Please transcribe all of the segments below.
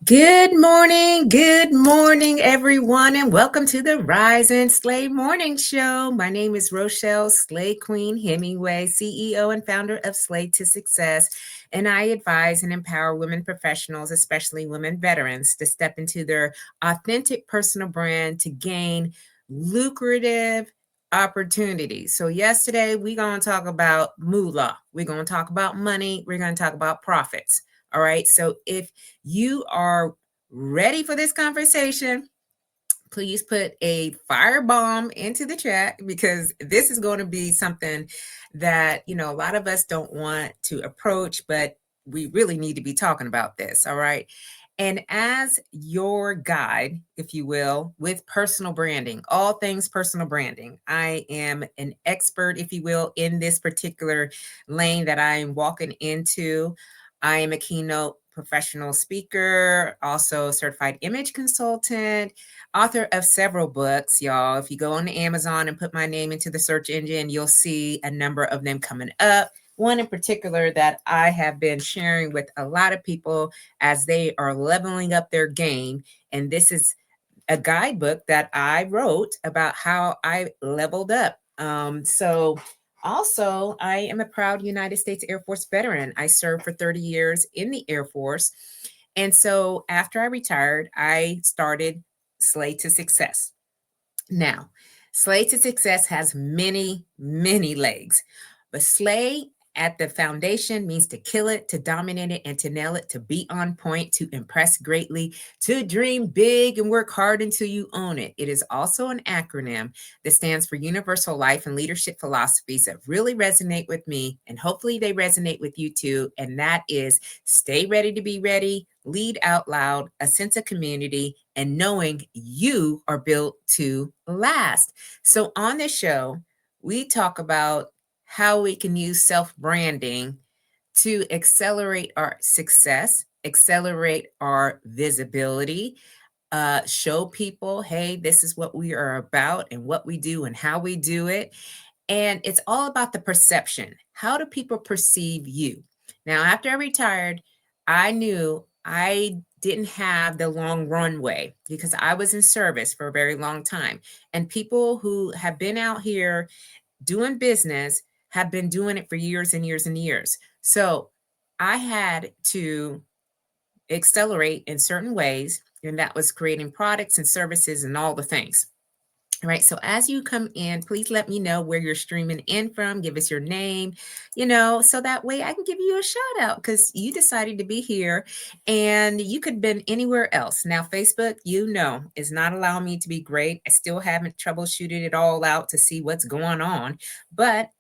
Good morning, everyone, and welcome to the Rise and Slay Morning Show. My name is Rochelle Slay Queen Hemingway, CEO and founder of Slay to Success, and I advise and empower women professionals, especially women veterans, to step into their authentic personal brand to gain lucrative opportunities. So, yesterday we're going to talk about moolah, we're going to talk about money, we're going to talk about profits. All right. So, if you are ready for this conversation, please put a firebomb into the chat because this is going to be something that, a lot of us don't want to approach, but we really need to be talking about this. All right. And as your guide, if you will, with personal branding, all things personal branding, I am an expert, if you will, in this particular lane that I am walking into. I am a keynote professional speaker, also certified image consultant, author of several books, y'all. If you go on Amazon and put my name into the search engine, you'll see a number of them coming up. One in particular that I have been sharing with a lot of people as they are leveling up their game. And this is a guidebook that I wrote about how I leveled up. Also, I am a proud United States Air Force veteran. I served for 30 years in the Air Force. And so after I retired, I started Slay to Success. Now, Slay to Success has many, many legs, but Slay at the foundation means to kill it, to dominate it, and to nail it, to be on point, to impress greatly, to dream big and work hard until you own it. It is also an acronym that stands for Universal Life and Leadership Philosophies that really resonate with me, and hopefully they resonate with you too. And that is stay ready to be ready, lead out loud, a sense of community, and knowing you are built to last. So on this show, we talk about how we can use self-branding to accelerate our success, accelerate our visibility, show people, hey, this is what we are about and what we do and how we do it. And it's all about the perception. How do people perceive you? Now, after I retired, I knew I didn't have the long runway because I was in service for a very long time. And people who have been out here doing business have been doing it for years and years and years. So I had to accelerate in certain ways, and that was creating products and services and all the things. All right. So as you come in, please let me know where you're streaming in from. Give us your name, so that way I can give you a shout out because you decided to be here and you could have been anywhere else. Now, Facebook, is not allowing me to be great. I still haven't troubleshooted it all out to see what's going on. But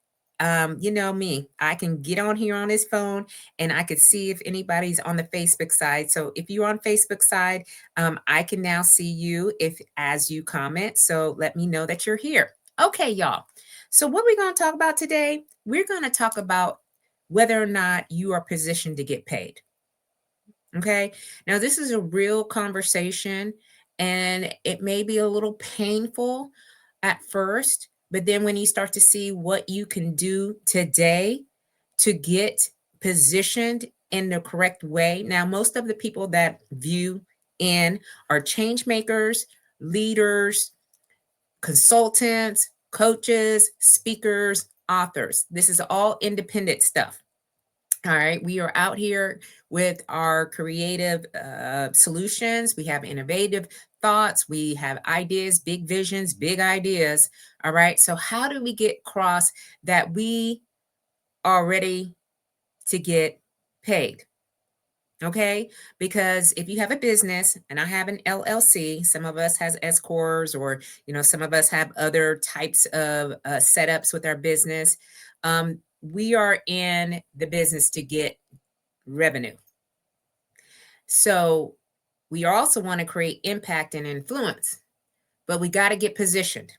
you know me, I can get on here on this phone and I could see if anybody's on the Facebook side. So if you're on Facebook side, I can now see you if as you comment. So let me know that you're here. Okay, y'all. So what we're going to talk about today, we're going to talk about whether or not you are positioned to get paid. Okay. Now, this is a real conversation and it may be a little painful at first, but then when you start to see what you can do today to get positioned in the correct way. Now, most of the people that view in are change makers, leaders, consultants, coaches, speakers, authors. This is all independent stuff. All right, we are out here with our creative solutions. We have innovative thoughts. We have ideas, big visions, big ideas. All right, so how do we get across that we are ready to get paid? Okay, because if you have a business and I have an LLC, some of us has S corps, or some of us have other types of setups with our business. We are in the business to get revenue. So we also want to create impact and influence, but we got to get positioned.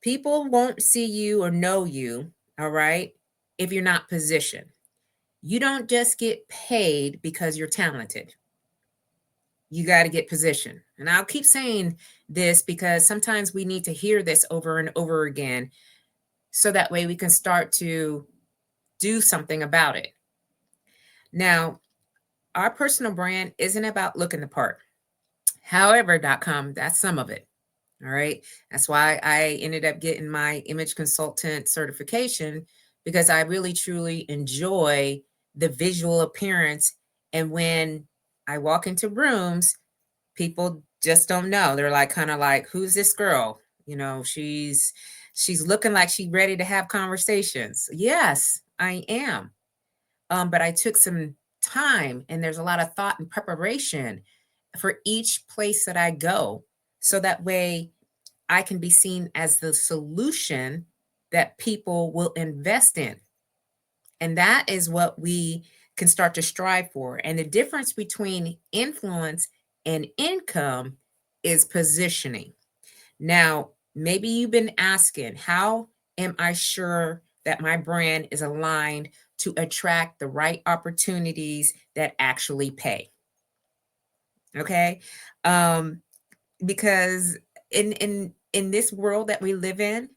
People won't see you or know you, all right, if you're not positioned. You don't just get paid because you're talented. You got to get positioned. And I'll keep saying this because sometimes we need to hear this over and over again so that way we can start to do something about it. Now, our personal brand isn't about looking the part. However.com, that's some of it. All right. That's why I ended up getting my image consultant certification, because I really truly enjoy the visual appearance. And when I walk into rooms, people just don't know. They're like, kind of like, who's this girl? She's looking like she's ready to have conversations. Yes, I am. But I took some time, and there's a lot of thought and preparation for each place that I go. So that way I can be seen as the solution that people will invest in. And that is what we can start to strive for. And the difference between influence and income is positioning. Now, maybe you've been asking, how am I sure that my brand is aligned to attract the right opportunities that actually pay? Okay. Um, because in this world that we live in,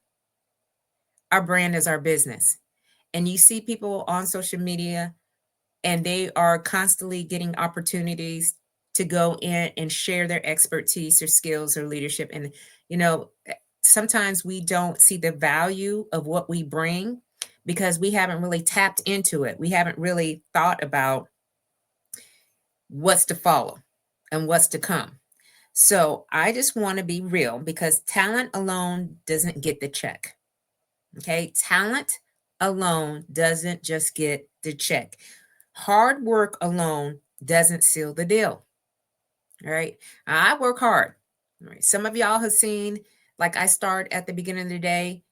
our brand is our business. And you see people on social media, and they are constantly getting opportunities to go in and share their expertise or skills or leadership. And, you know, sometimes we don't see the value of what we bring because we haven't really tapped into it. We haven't really thought about what's to follow and what's to come. So I just want to be real, because talent alone doesn't get the check. Okay. Talent alone doesn't just get the check. Hard work alone doesn't seal the deal. All right. I work hard. All right. Some of y'all have seen, like, I start at the beginning of the day.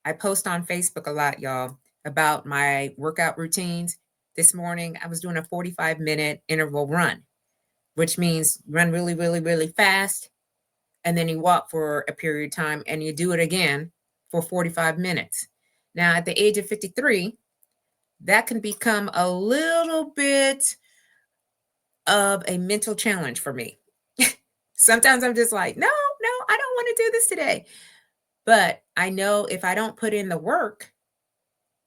I post on Facebook a lot, y'all, about my workout routines. This morning, I was doing a 45-minute interval run, which means run really, really, really fast. And then you walk for a period of time, and you do it again for 45 minutes. Now, at the age of 53, that can become a little bit of a mental challenge for me. Sometimes I'm just like, no, I don't want to do this today. But I know if I don't put in the work,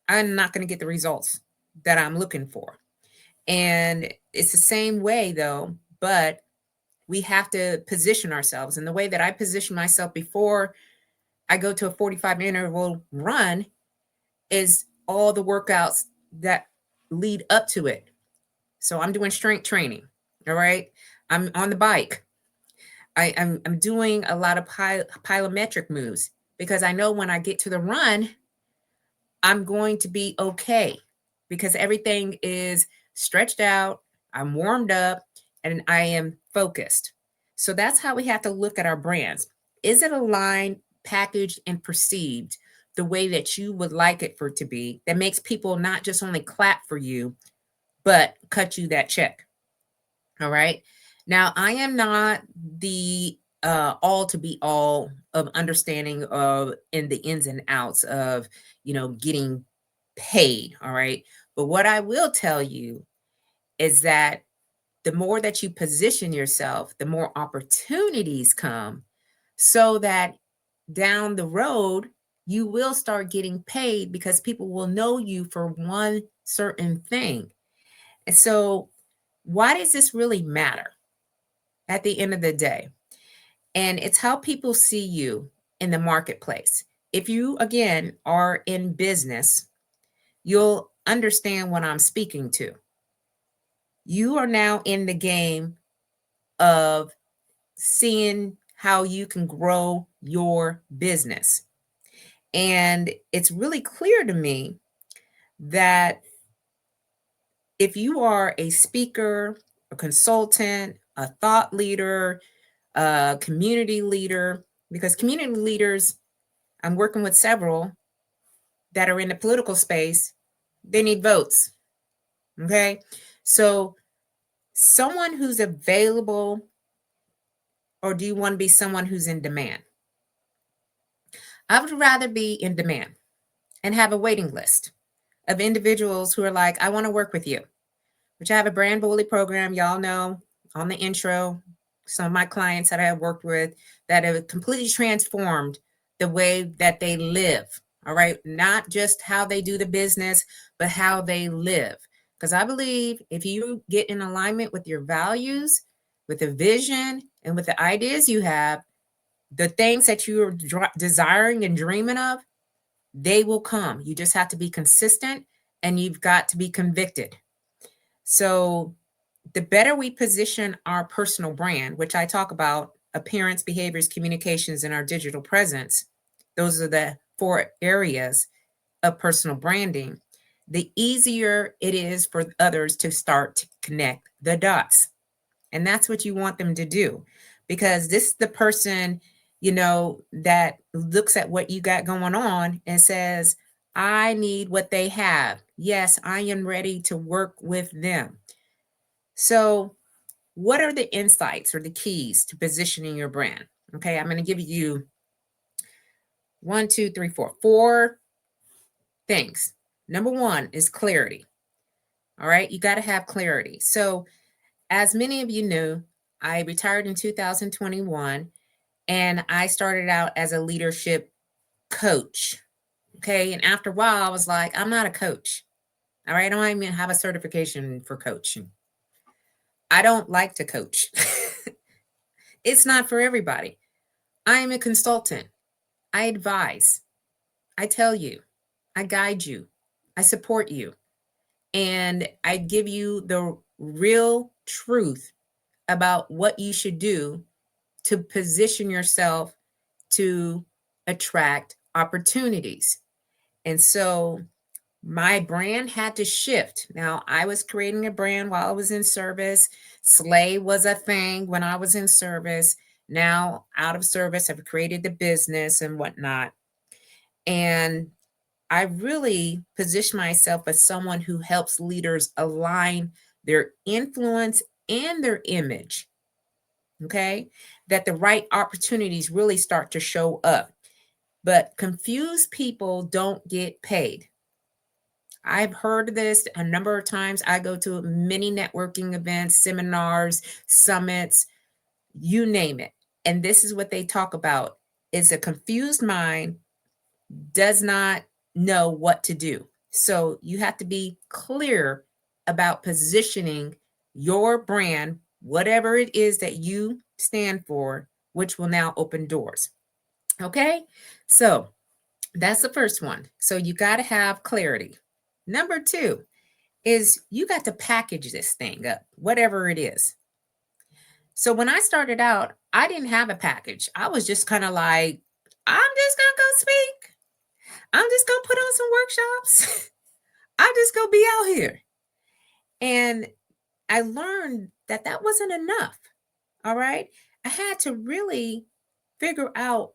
I'm not going to get the results that I'm looking for. And it's the same way, though, but we have to position ourselves. And the way that I position myself before I go to a 45 interval run is all the workouts that lead up to it. So I'm doing strength training. All right. I'm on the bike. I'm doing a lot of plyometric moves, because I know when I get to the run, I'm going to be okay, because everything is stretched out, I'm warmed up, and I am focused. So that's how we have to look at our brands. Is it aligned, packaged, and perceived the way that you would like it for it to be, that makes people not just only clap for you, but cut you that check? All right. Now, I am not the all to be all of understanding of in the ins and outs of, getting paid. All right. But what I will tell you is that the more that you position yourself, the more opportunities come, so that down the road, you will start getting paid, because people will know you for one certain thing. And so, why does this really matter at the end of the day? And it's how people see you in the marketplace. If you, again, are in business, you'll understand what I'm speaking to. You are now in the game of seeing how you can grow your business. And it's really clear to me that if you are a speaker, a consultant, a thought leader, a community leader, because community leaders, I'm working with several that are in the political space, they need votes. Okay. So, someone who's available, or do you want to be someone who's in demand? I would rather be in demand and have a waiting list of individuals who are like, I want to work with you, which I have a brand bully program. Y'all know on the intro, some of my clients that I have worked with that have completely transformed the way that they live. All right. Not just how they do the business, but how they live. Because I believe if you get in alignment with your values, with the vision, and with the ideas you have, the things that you're desiring and dreaming of, they will come. You just have to be consistent and you've got to be convicted. So, the better we position our personal brand, which I talk about appearance, behaviors, communications, and our digital presence, those are the 4 areas of personal branding, the easier it is for others to start to connect the dots. And that's what you want them to do, because this is the person, that looks at what you got going on and says, I need what they have. Yes, I am ready to work with them. So, what are the insights or the keys to positioning your brand? Okay, I'm going to give you one, two, three, four things. Number one is clarity. All right, you got to have clarity. So, as many of you know, I retired in 2021 and I started out as a leadership coach. Okay, and after a while, I was like, I'm not a coach. All right, I don't even have a certification for coaching. I don't like to coach. It's not for everybody. I am a consultant. I advise. I tell you. I guide you. I support you. And I give you the real truth about what you should do to position yourself to attract opportunities. And so my brand had to shift. Now, I was creating a brand while I was in service. Slay was a thing when I was in service. Now, out of service, I've created the business and whatnot. And I really position myself as someone who helps leaders align their influence and their image. Okay. That the right opportunities really start to show up. But confused people don't get paid. I've heard this a number of times. I go to many networking events, seminars, summits, you name it. And this is what they talk about is a confused mind does not know what to do. So you have to be clear about positioning your brand, whatever it is that you stand for, which will now open doors. Okay. So that's the first one. So you got to have clarity. Number two is you got to package this thing up, whatever it is. So when I started out, I didn't have a package. I was just kind of like, I'm just going to go speak. I'm just going to put on some workshops. I'm just going to be out here. And I learned that that wasn't enough. All right. I had to really figure out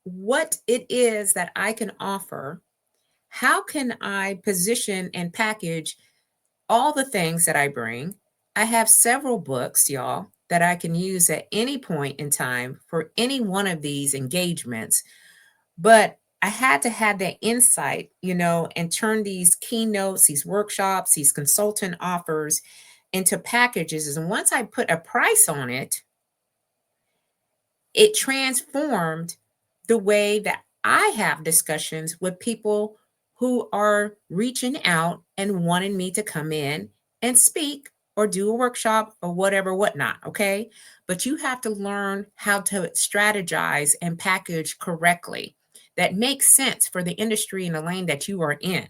what it is that I can offer. How can I position and package all the things that I bring? I have several books, y'all, that I can use at any point in time for any one of these engagements. But I had to have that insight, and turn these keynotes, these workshops, these consultant offers into packages. And once I put a price on it, it transformed the way that I have discussions with people who are reaching out and wanting me to come in and speak or do a workshop or whatever, whatnot. Okay. But you have to learn how to strategize and package correctly that makes sense for the industry and the lane that you are in.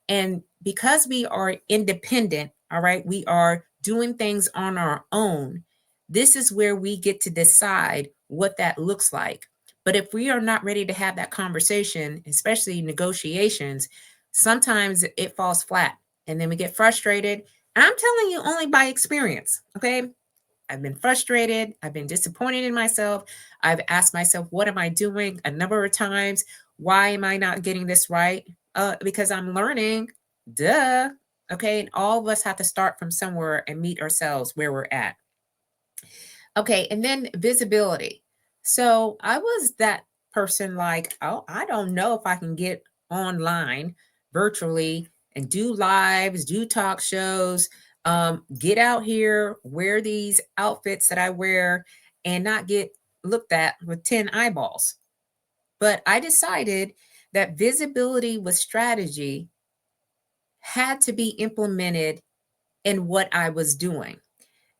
And because we are independent, all right, we are doing things on our own. This is where we get to decide what that looks like. But if we are not ready to have that conversation, especially negotiations, sometimes it falls flat and then we get frustrated. And I'm telling you only by experience, okay? I've been frustrated. I've been disappointed in myself. I've asked myself, what am I doing a number of times? Why am I not getting this right? Because I'm learning. Duh. Okay. And all of us have to start from somewhere and meet ourselves where we're at. Okay. And then visibility. So I was that person like, oh, I don't know if I can get online virtually and do lives, do talk shows, get out here, wear these outfits that I wear, and not get looked at with 10 eyeballs. But I decided that visibility with strategy had to be implemented in what I was doing.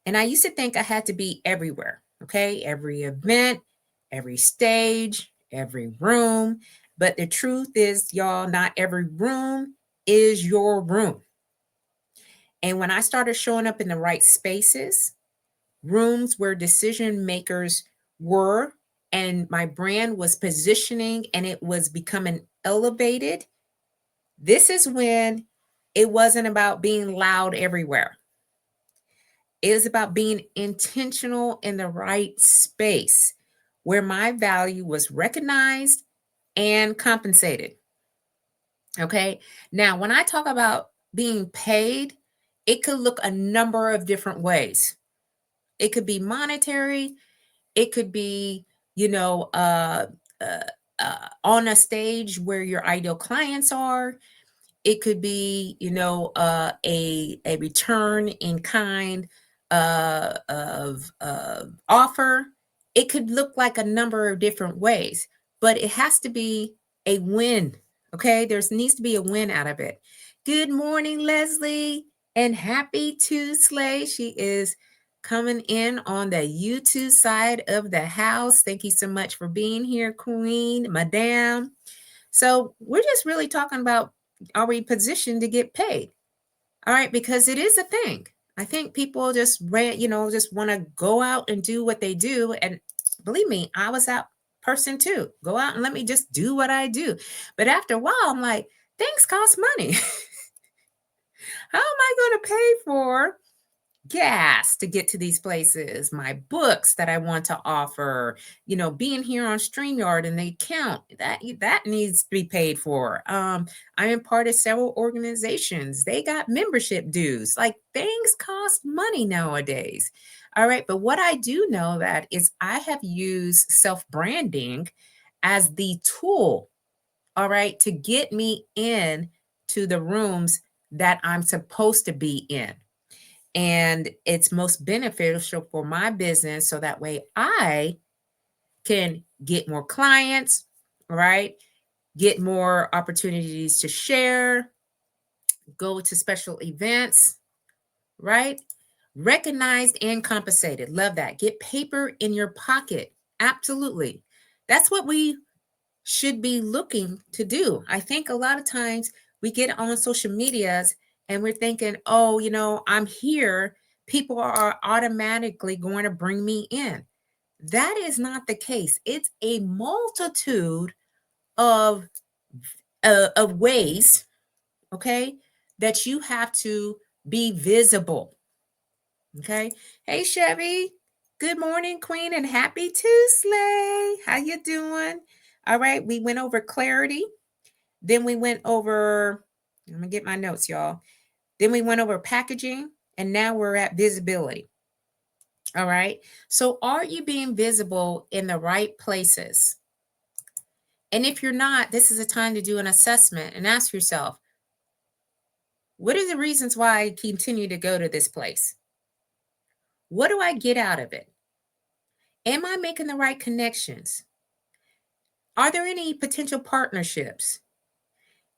And I used to think I had to be everywhere, okay? Every event, every stage, every room. But the truth is, y'all, not every room is your room. And when I started showing up in the right spaces, rooms where decision makers were, and my brand was positioning and it was becoming elevated, this is when it wasn't about being loud everywhere. It is about being intentional in the right space where my value was recognized and compensated. Okay. Now, when I talk about being paid, it could look a number of different ways. It could be monetary, it could be, you know, on a stage where your ideal clients are. It could be, a return in kind of offer. It could look like a number of different ways, but it has to be a win. Okay, there's needs to be a win out of it. Good morning, Leslie, and happy Tuesday. She is coming in on the YouTube side of the house. Thank you so much for being here, Queen, Madame. So we're just really talking about, are we positioned to get paid? All right, because it is a thing. I think people just just want to go out and do what they do. And believe me, I was that person too. Go out and let me just do what I do. But after a while, I'm like, things cost money. How am I going to pay for gas to get to these places, my books that I want to offer, being here on StreamYard and they count that needs to be paid for. I am part of several organizations. They got membership dues. Like things cost money nowadays. All right. But what I do know that is I have used self-branding as the tool, all right, to get me in to the rooms that I'm supposed to be in, and it's most beneficial for my business so that way I can get more clients, right? Get more opportunities to share, go to special events, right? Recognized and compensated. Love that. Get paper in your pocket. Absolutely. That's what we should be looking to do. I think a lot of times we get on social medias and we're thinking, oh, I'm here. People are automatically going to bring me in. That is not the case. It's a multitude of ways, okay, that you have to be visible. Okay. Hey, Chevy. Good morning, Queen, and happy Tuesday. How you doing? All right. We went over clarity. Then we went over, I'm going to get my notes, y'all. Then we went over packaging, and now we're at visibility. All right. So are you being visible in the right places? And if you're not, this is a time to do an assessment and ask yourself, what are the reasons why I continue to go to this place? What do I get out of it? Am I making the right connections? Are there any potential partnerships?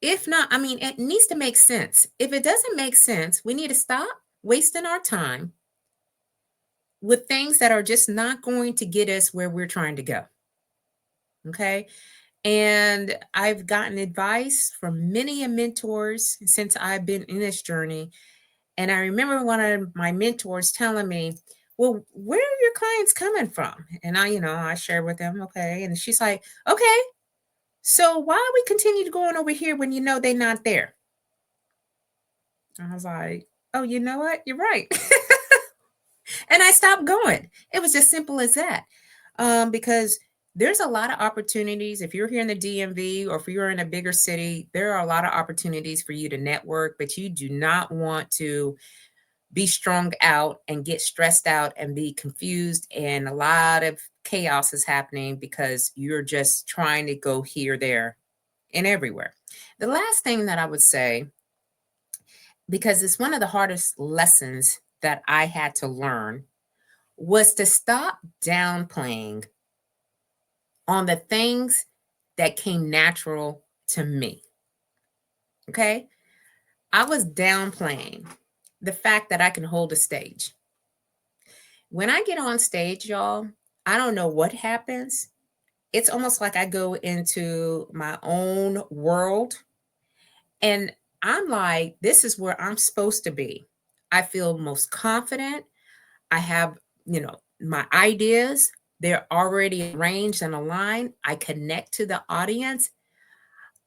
If not, I mean, it needs to make sense. If it doesn't make sense, we need to stop wasting our time with things that are just not going to get us where we're trying to go. Okay. And I've gotten advice from many mentors since I've been in this journey. And I remember one of my mentors telling me, well, where are your clients coming from? And I shared with them, okay. And she's like, okay, so why are we continue to going over here when they're not there? I was like, oh, you know what? You're right. And I stopped going. It was just simple as that. Because there's a lot of opportunities. If you're here in the DMV or if you're in a bigger city, there are a lot of opportunities for you to network, but you do not want to be strung out and get stressed out and be confused. And a lot of chaos is happening because you're just trying to go here, there, and everywhere. The last thing that I would say, because it's one of the hardest lessons that I had to learn, was to stop downplaying on the things that came natural to me. Okay. I was downplaying the fact that I can hold a stage. When I get on stage, y'all, I don't know what happens. It's almost like I go into my own world, and I'm like, this is where I'm supposed to be. I feel most confident. I have, my ideas, they're already arranged and aligned. I connect to the audience.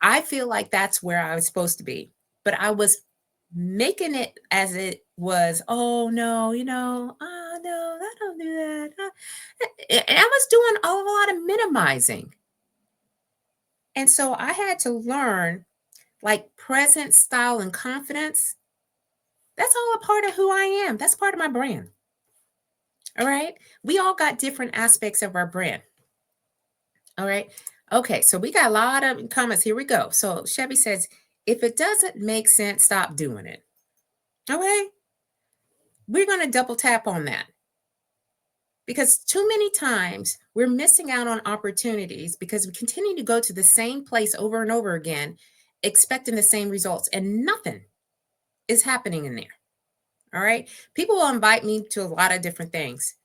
I feel like that's where I was supposed to be. But I was making it as it was, oh no, oh no, I don't do that. And I was doing a lot of minimizing. And so I had to learn like presence, style, and confidence. That's all a part of who I am. That's part of my brand. All right. We all got different aspects of our brand. All right. Okay. So we got a lot of comments. Here we go. So Chevy says, if it doesn't make sense, stop doing it. Okay. We're going to double tap on that because too many times we're missing out on opportunities because we continue to go to the same place over and over again, expecting the same results, and nothing is happening in there. All right. People will invite me to a lot of different things,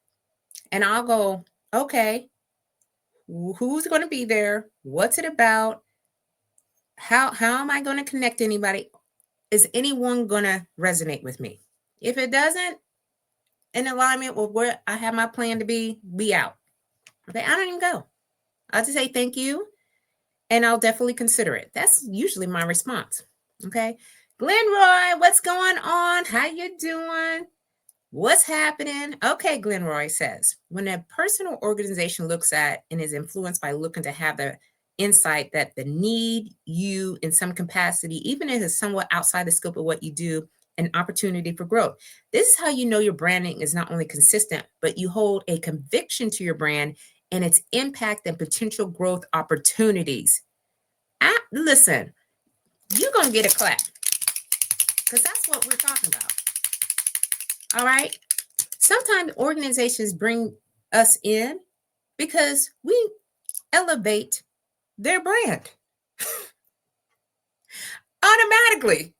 and I'll go, okay, who's going to be there? What's it about? How am I going to connect to anybody? Is anyone going to resonate with me? If it doesn't, in alignment with where I have my plan to be, we out. Okay, I don't even go. I'll just say thank you, and I'll definitely consider it. That's usually my response. Okay, Glenroy, what's going on? How you doing? What's happening? Okay, Glenroy says, when a person or organization looks at and is influenced by looking to have the insight that the need you in some capacity, even if it's somewhat outside the scope of what you do, an opportunity for growth. This is how you know your branding is not only consistent, but you hold a conviction to your brand and its impact and potential growth opportunities. Listen, you're going to get a clap because that's what we're talking about. All right. Sometimes organizations bring us in because we elevate their brand automatically.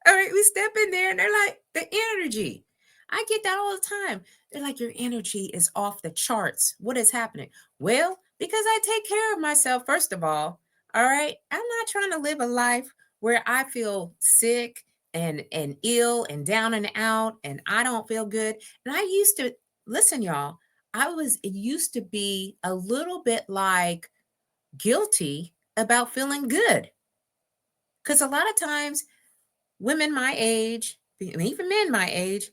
All right, we step in there and they're like, the energy. I get that all the time. They're like, your energy is off the charts. What is happening? Well, because I take care of myself, first of all right? I'm not trying to live a life where I feel sick and ill and down and out and I don't feel good. And I used to, listen, y'all, it used to be a little bit like guilty about feeling good. Because a lot of times women my age, and even men my age,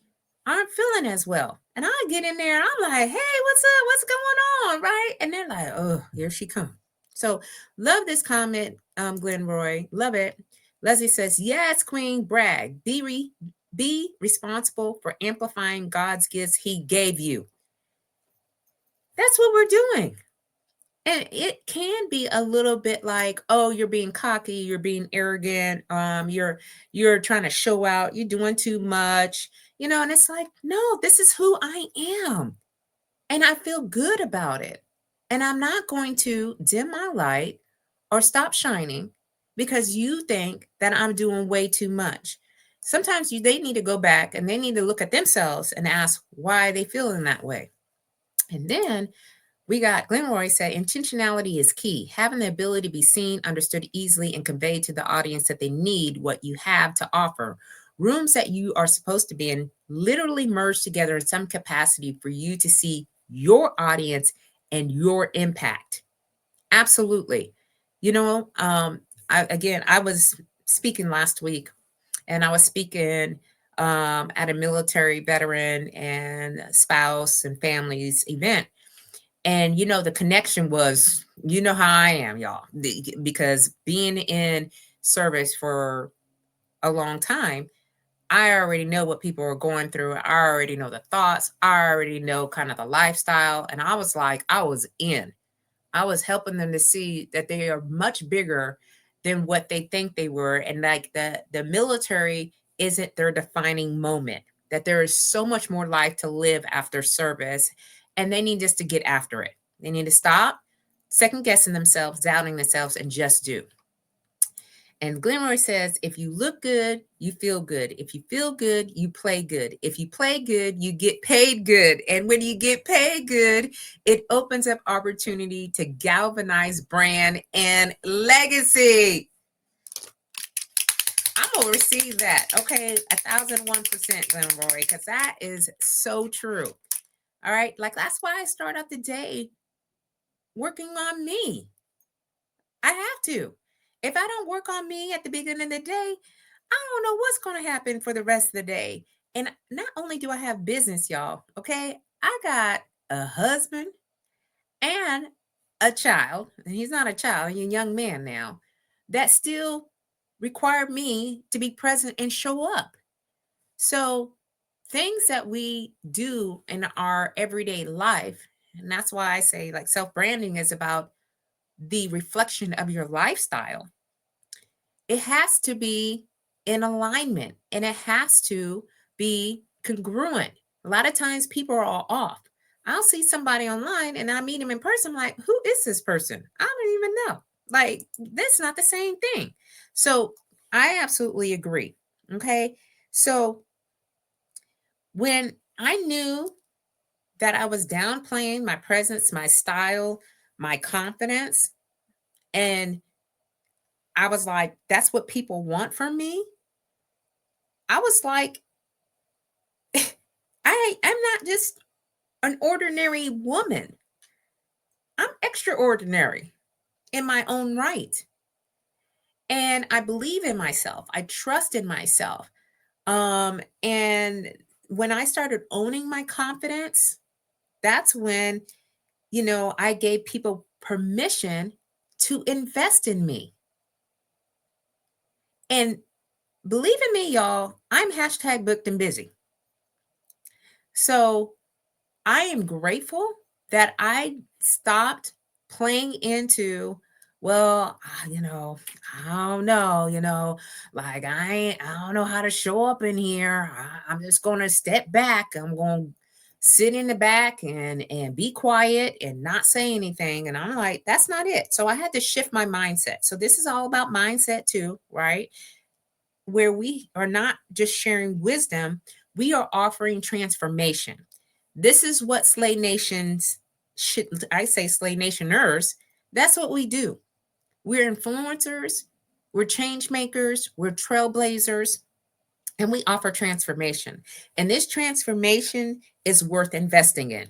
aren't feeling as well. And I get in there and I'm like, hey, what's up? What's going on? Right. And they're like, oh, here she comes. So love this comment, Glenroy. Love it. Leslie says, yes, Queen, brag. Be responsible for amplifying God's gifts he gave you. That's what we're doing. And it can be a little bit like, oh, you're being cocky, you're being arrogant, you're trying to show out, you're doing too much, and it's like, no, this is who I am. And I feel good about it. And I'm not going to dim my light or stop shining because you think that I'm doing way too much. Sometimes they need to go back and they need to look at themselves and ask why they feeling that way. And then we got Glenroy said, intentionality is key. Having the ability to be seen, understood easily, and conveyed to the audience that they need what you have to offer. Rooms that you are supposed to be in literally merge together in some capacity for you to see your audience and your impact. Absolutely. I was speaking last week, and I was speaking at a military veteran and spouse and families event. And the connection was, how I am, y'all, because being in service for a long time, I already know what people are going through. I already know the thoughts. I already know kind of the lifestyle. And I was like, I was helping them to see that they are much bigger than what they think they were. And like the military isn't their defining moment, that there is so much more life to live after service. And they need just to get after it. They need to stop second guessing themselves, doubting themselves, and just do. And Glenroy says, if you look good, you feel good. If you feel good, you play good. If you play good, you get paid good. And when you get paid good, it opens up opportunity to galvanize brand and legacy. I'm gonna receive that. Okay, 1,001%, Glenroy, because that is so true. All right, like that's why I start out the day working on me. I have to. If I don't work on me at the beginning of the day, I don't know what's going to happen for the rest of the day. And not only do I have business, y'all, okay, I got a husband and a child, and he's not a child, he's a young man now, that still require me to be present and show up. So, things that we do in our everyday life, and that's why I say like self branding is about the reflection of your lifestyle. It has to be in alignment and it has to be congruent. A lot of times people are all off. I'll see somebody online and I meet him in person. I'm like, who is this person? I don't even know. Like, that's not the same thing. So I absolutely agree. Okay. So when I knew that I was downplaying my presence, my style, my confidence, and I was like, that's what people want from me. I was like, I'm not just an ordinary woman. I'm extraordinary in my own right. And I believe in myself. I trust in myself. And when I started owning my confidence, that's when, I gave people permission to invest in me. And believe in me, y'all, I'm hashtag booked and busy. So I am grateful that I stopped playing into, well, I don't know, like I don't know how to show up in here. I'm just going to step back. I'm going to sit in the back and be quiet and not say anything. And I'm like, that's not it. So I had to shift my mindset. So this is all about mindset too, right? Where we are not just sharing wisdom, we are offering transformation. This is what Slay Nations should, I say Slay Nationers, that's what we do. We're influencers, we're change makers, we're trailblazers, and we offer transformation. And this transformation is worth investing in.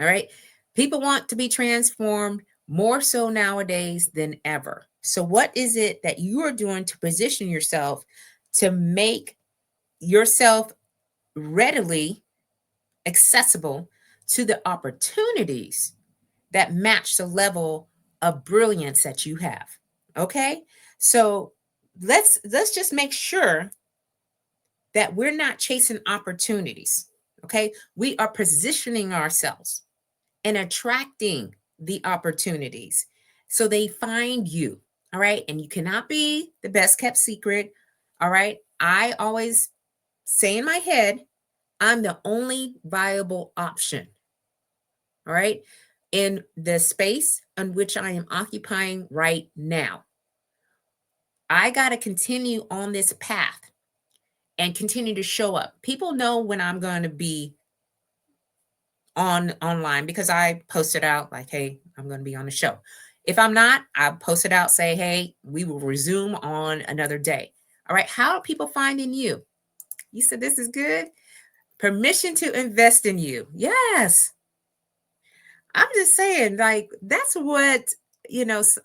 All right. People want to be transformed more so nowadays than ever. So, what is it that you are doing to position yourself to make yourself readily accessible to the opportunities that match the level of brilliance that you have? Okay? So, let's just make sure that we're not chasing opportunities. Okay? We are positioning ourselves and attracting the opportunities so they find you. All right? And you cannot be the best kept secret. All right? I always say in my head, I'm the only viable option. All right? In the space in which I am occupying right now. I got to continue on this path and continue to show up. People know when I'm going to be online because I posted out like, hey, I'm going to be on the show. If I'm not, I post it out, say, hey, we will resume on another day. All right. How are people finding you? You said this is good. Permission to invest in you. Yes. I'm just saying, like, that's what,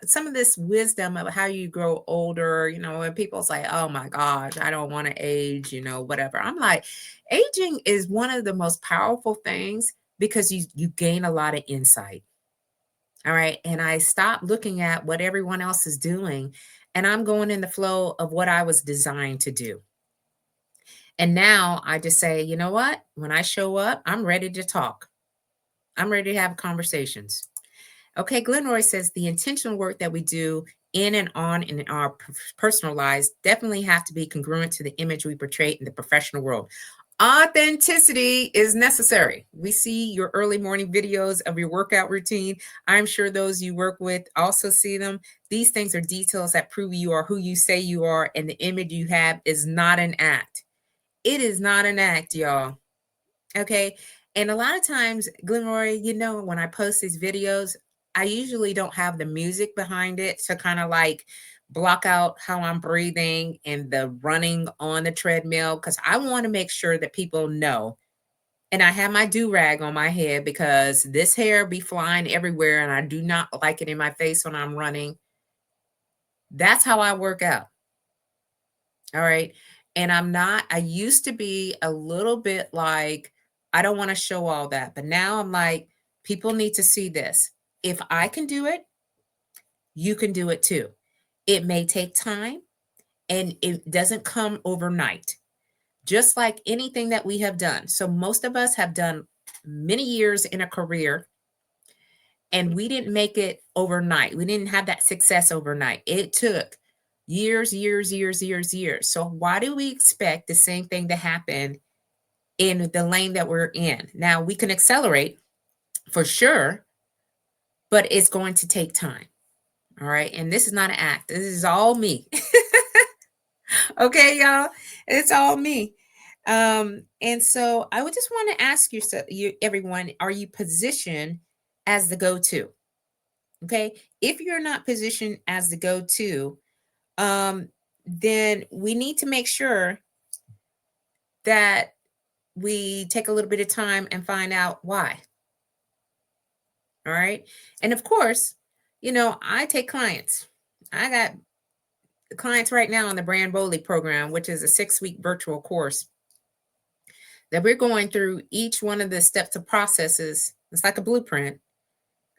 some of this wisdom of how you grow older, when people say, oh my gosh, I don't want to age, whatever. I'm like, aging is one of the most powerful things because you gain a lot of insight. All right. And I stopped looking at what everyone else is doing and I'm going in the flow of what I was designed to do. And now I just say, you know what? When I show up, I'm ready to talk. I'm ready to have conversations. Okay, Glenroy says the intentional work that we do in and on in our personal lives definitely have to be congruent to the image we portray in the professional world. Authenticity is necessary. We see your early morning videos of your workout routine. I'm sure those you work with also see them. These things are details that prove you are who you say you are, and the image you have is not an act. It is not an act, y'all. Okay. And a lot of times, Glenroy, when I post these videos, I usually don't have the music behind it to kind of like block out how I'm breathing and the running on the treadmill because I want to make sure that people know. And I have my do rag on my head because this hair be flying everywhere and I do not like it in my face when I'm running. That's how I work out. All right. And I used to be a little bit like, I don't want to show all that. But now I'm like, people need to see this. If I can do it, you can do it too. It may take time and it doesn't come overnight, just like anything that we have done. So most of us have done many years in a career and we didn't make it overnight. We didn't have that success overnight. It took years, years, years, years, years. So why do we expect the same thing to happen in the lane that we're in? Now we can accelerate for sure, but it's going to take time. All right. And this is not an act. This is all me. Okay, y'all. It's all me. And so I would just want to ask you, so you everyone, are you positioned as the go-to? Okay. If you're not positioned as the go-to, um, then we need to make sure that we take a little bit of time and find out why. All right. And of course, I take clients. I got clients right now on the Brand Boldly program, which is a 6-week virtual course that we're going through each one of the steps of processes. It's like a blueprint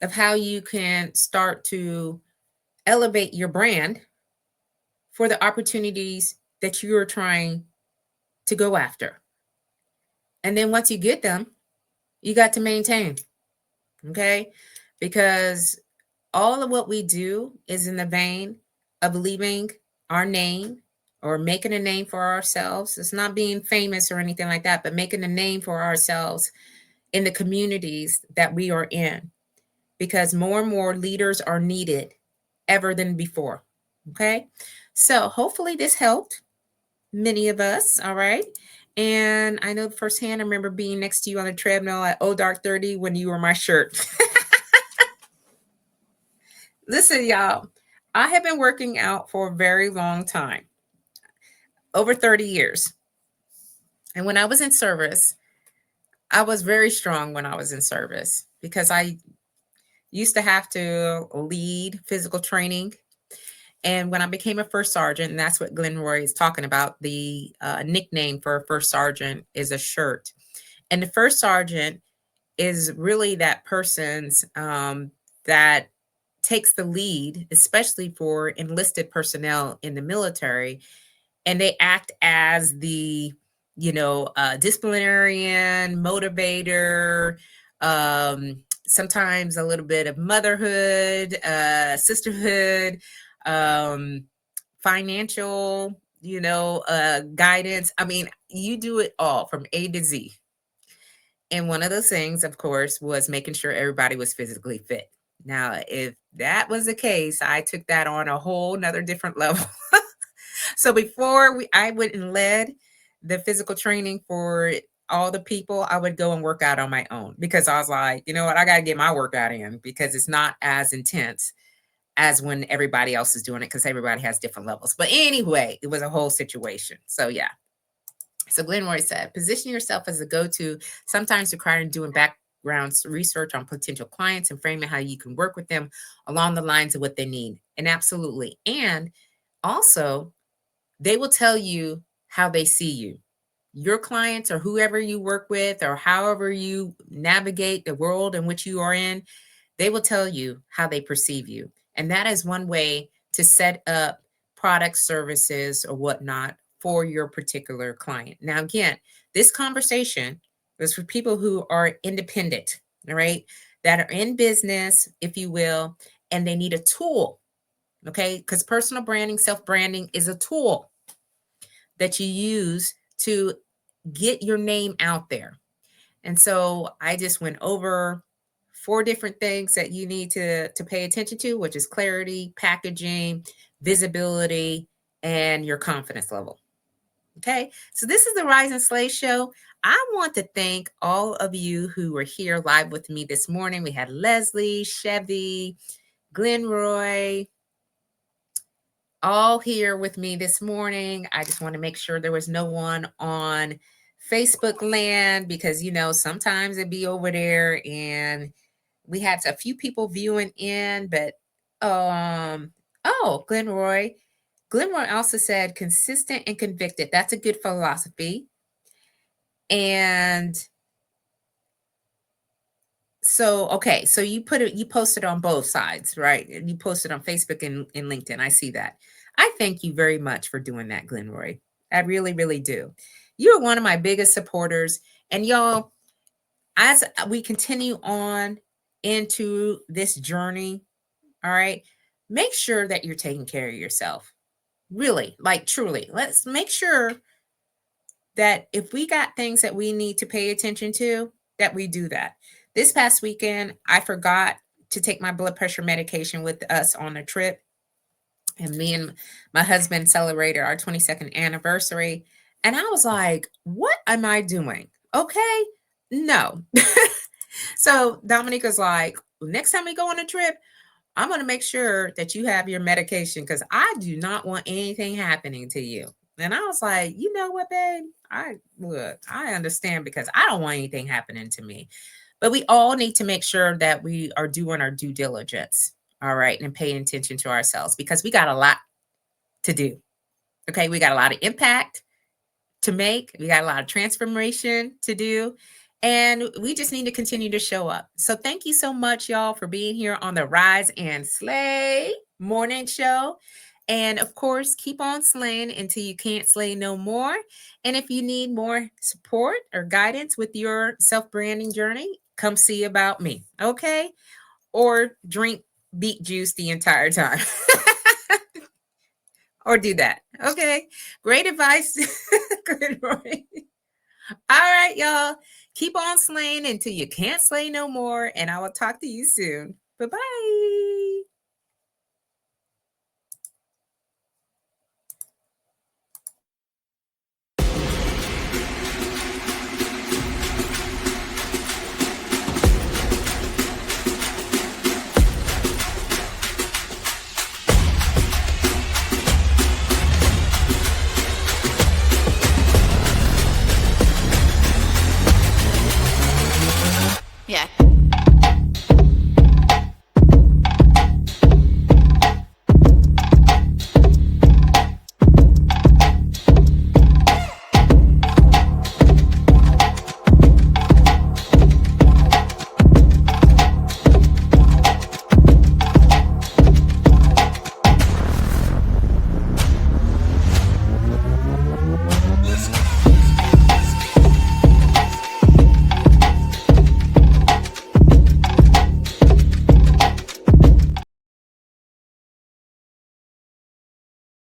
of how you can start to elevate your brand for the opportunities that you're trying to go after. And then once you get them, you got to maintain. Okay. Because all of what we do is in the vein of leaving our name or making a name for ourselves. It's not being famous or anything like that, but making a name for ourselves in the communities that we are in. Because more and more leaders are needed ever than before. Okay. So hopefully this helped many of us. All right. And I know firsthand, I remember being next to you on the treadmill at Oh Dark 30 when you were my shirt. Listen, y'all, I have been working out for a very long time, over 30 years. And when I was in service, I was very strong when I was in service because I used to have to lead physical training. And when I became a first sergeant, and that's what Glenroy is talking about, the nickname for a first sergeant is a shirt. And the first sergeant is really that person's that takes the lead, especially for enlisted personnel in the military, and they act as the disciplinarian, motivator, sometimes a little bit of motherhood, sisterhood, um, financial, guidance. I mean, you do it all from A to Z. And one of those things, of course, was making sure everybody was physically fit. Now, if that was the case, I took that on a whole nother different level. So before I went and led the physical training for all the people, I would go and work out on my own because I was like, you know what, I got to get my workout in because it's not as intense as when everybody else is doing it because everybody has different levels. But anyway, it was a whole situation. So yeah. So Glenroy said, position yourself as a go-to, sometimes requiring doing background research on potential clients and framing how you can work with them along the lines of what they need. And absolutely. And also, they will tell you how they see you. Your clients or whoever you work with or however you navigate the world in which you are in, they will tell you how they perceive you. And that is one way to set up products, services, or whatnot for your particular client. Now, again, this conversation is for people who are independent, all right, that are in business, if you will, and they need a tool, okay? Because personal branding, self branding is a tool that you use to get your name out there. And so I just went over 4 different things that you need to pay attention to, which is clarity, packaging, visibility, and your confidence level. Okay, so this is the Rise and Slay Show. I want to thank all of you who were here live with me this morning. We had Leslie, Chevy, Glenroy, all here with me this morning. I just want to make sure there was no one on Facebook land because, sometimes it'd be over there and we had a few people viewing in, but, Glenroy. Glenroy also said consistent and convicted. That's a good philosophy. And so, okay, so you posted on both sides, right? You posted on Facebook and LinkedIn. I see that. I thank you very much for doing that, Glenroy. I really, really do. You're one of my biggest supporters. And y'all, as we continue on into this journey, all right, make sure that you're taking care of yourself. Really, like truly. Let's make sure that if we got things that we need to pay attention to, that we do that. This past weekend, I forgot to take my blood pressure medication with us on a trip. And me and my husband celebrated our 22nd anniversary. And I was like, what am I doing? Okay, no. So Dominica's like, next time we go on a trip, I'm going to make sure that you have your medication because I do not want anything happening to you. And I was like, you know what, babe? I understand because I don't want anything happening to me. But we all need to make sure that we are doing our due diligence, all right, and paying attention to ourselves because we got a lot to do. Okay, we got a lot of impact to make. We got a lot of transformation to do. And we just need to continue to show up. So thank you so much, y'all, for being here on the Rise and Slay morning show. And of course, keep on slaying until you can't slay no more. And if you need more support or guidance with your self-branding journey, come see about me, okay? Or drink beet juice the entire time. Or do that. Okay. Great advice. Good morning. All right, y'all. Keep on slaying until you can't slay no more. And I will talk to you soon. Bye bye.